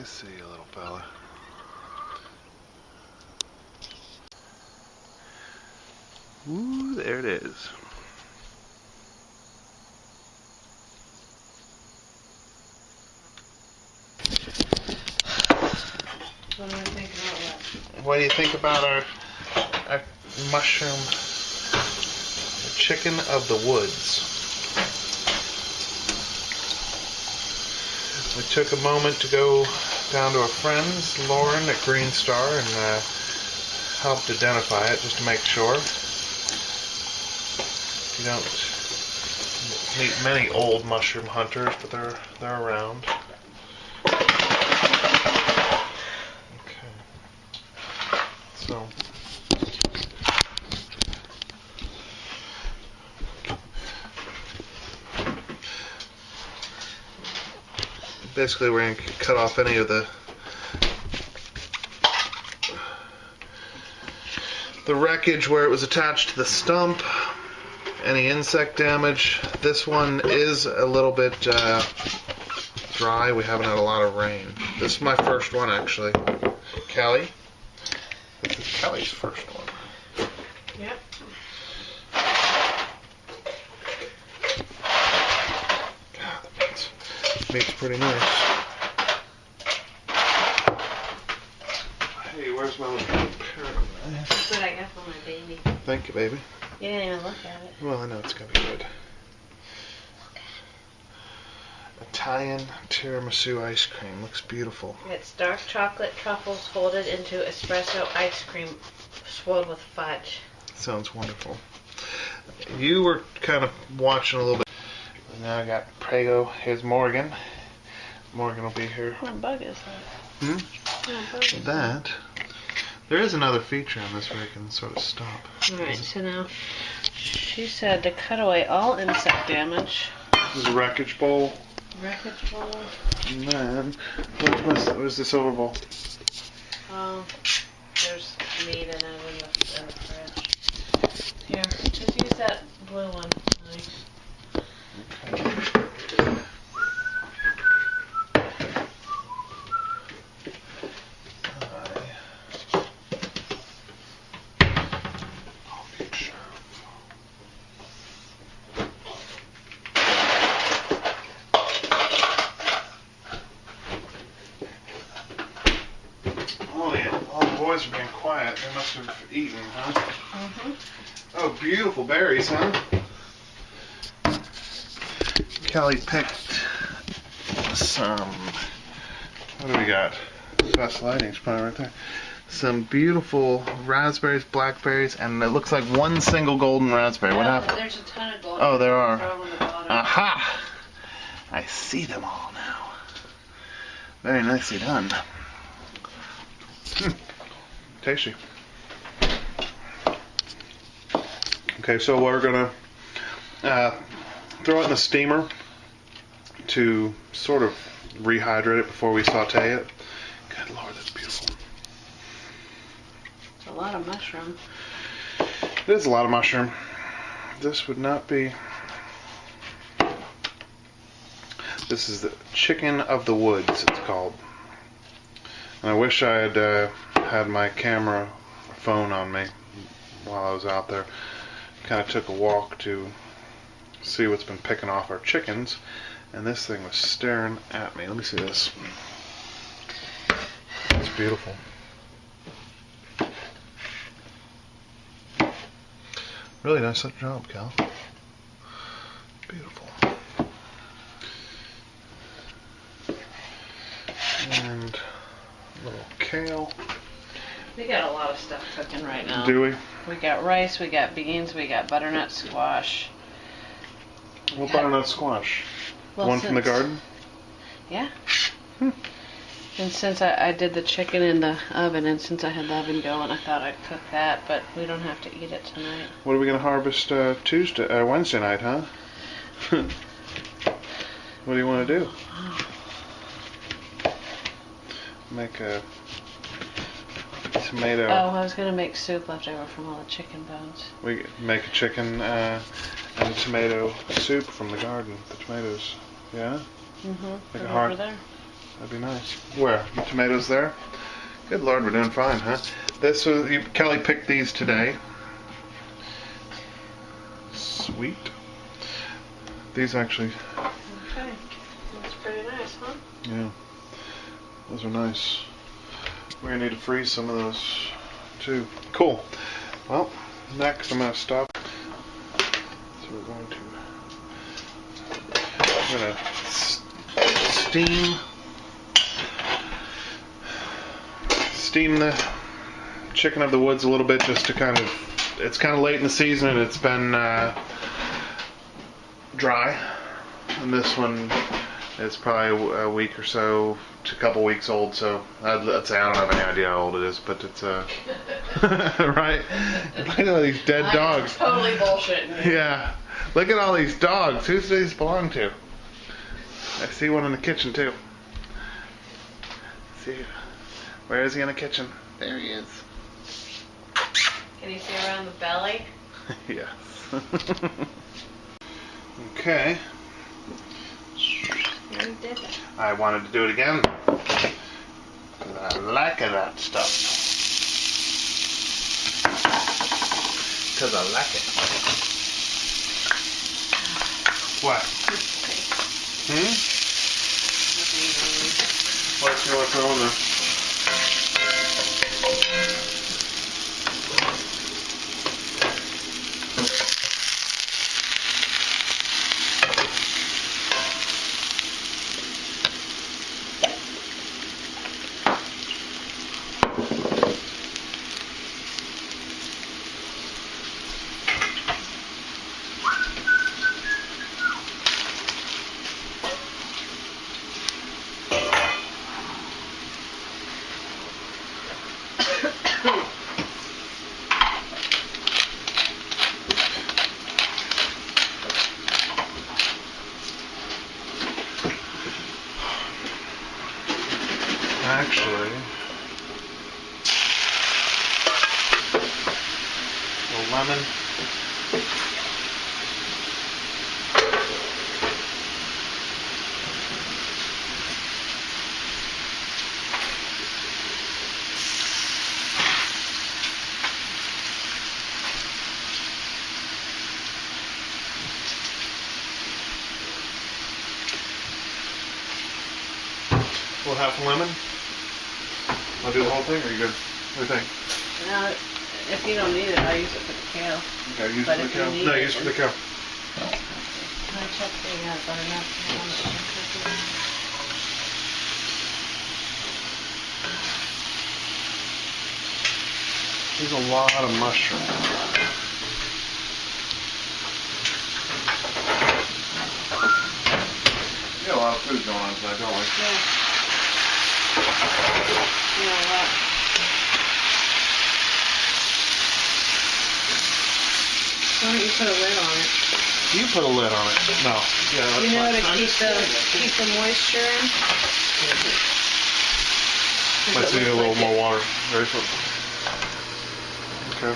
see you, little fella. Ooh, there it is. What do you think about our mushroom chicken of the woods? We took a moment to go down to a friend's, Lauren at Green Star, and helped identify it just to make sure. You don't meet many old mushroom hunters, but they're around. Okay. So basically we're going to cut off any of the wreckage where it was attached to the stump, any insect damage. This one is a little bit dry. We haven't had a lot of rain. This is my first one, actually. Kelly? This is Kelly's first one. Yep. God, the meat's pretty nice. Hey, where's my little parrot? That's what I got for my baby. Thank you, baby. You didn't even look at it. Well, I know it's going to be good. Italian tiramisu ice cream. Looks beautiful. It's dark chocolate truffles folded into espresso ice cream swirled with fudge. Sounds wonderful. You were kind of watching a little bit. Now I got Prego. Here's Morgan. Morgan will be here. What bug is that? Hmm? What bug is That. There is another feature on this where you can sort of stop. Alright, so now she said to cut away all insect damage. This is a wreckage bowl. Wreckage bowl. And then, where's the silver bowl? Oh, there's meat in it in the fridge. Here, just use that blue one. Okay. Oh yeah, all the boys are being quiet. They must have eaten, huh? Mm-hmm. Oh, beautiful berries, huh? Kelly picked some, what do we got? Best lighting's probably right there. Some beautiful raspberries, blackberries, and it looks like one single golden raspberry. What happened? There's a ton of golden. Oh, there are. The Aha! I see them all now. Very nicely done. Tasty. Okay, so we're gonna throw it in the steamer to sort of rehydrate it before we saute it. Good Lord, that's beautiful. It's a lot of mushroom. It is a lot of mushroom. This would not be. This is the chicken of the woods, it's called. And I wish I had had my camera phone on me while I was out there. Kind of took a walk to see what's been picking off our chickens, and this thing was staring at me. Let me see this. It's beautiful. Really nice job, Cal. Beautiful. And a little kale. We got a lot of stuff cooking right now. Do we? We got rice, we got beans, we got butternut squash. What butternut squash? Well, One from the garden? Yeah. And since I did the chicken in the oven, and since I had the oven going, I thought I'd cook that, but we don't have to eat it tonight. What are we going to harvest Wednesday night, huh? What do you want to do? Make a tomato. Oh, I was going to make soup left over from all the chicken bones. We make a chicken and a tomato soup from the garden. The tomatoes, yeah. Mm-hmm. Like From a hard. over there. That'd be nice. Where? The tomatoes there? Good Lord, we're doing fine, huh? Kelly picked these today. Sweet. These actually. Okay. That's pretty nice, huh? Yeah. Those are nice. We're gonna need to freeze some of those too. Cool. Well, next I'm gonna stop. So we're going to steam the chicken of the woods a little bit, just to kind of. It's kind of late in the season and it's been dry. And this one is probably a week or so to a couple weeks old. So I'd say I don't have any idea how old it is, but it's right. Look at all these dead dogs. Totally bullshitting you. Yeah. Look at all these dogs. Who does these belong to? I see one in the kitchen too. Let's see, where is he in the kitchen? There he is. Can you see around the belly? Yes. Okay. You did it. I wanted to do it again because I like that stuff. Because I like it. What? What's your phone there? Actually, a lemon. We'll have a lemon. I'll do the whole thing, or are you good? What do you think? Now, if you don't need it, I'll use it for the kale. Okay, use But it if for the you cow. need No, it, use it for the cow. Can I check the butternut? There's a lot of mushrooms. We got a lot of food going on tonight, don't we? Yeah. Yeah, a lot. Why don't you put a lid on it? You put a lid on it. No. Yeah, that's You know, fine. to keep the moisture in. Might need a little more water. Very simple. Okay.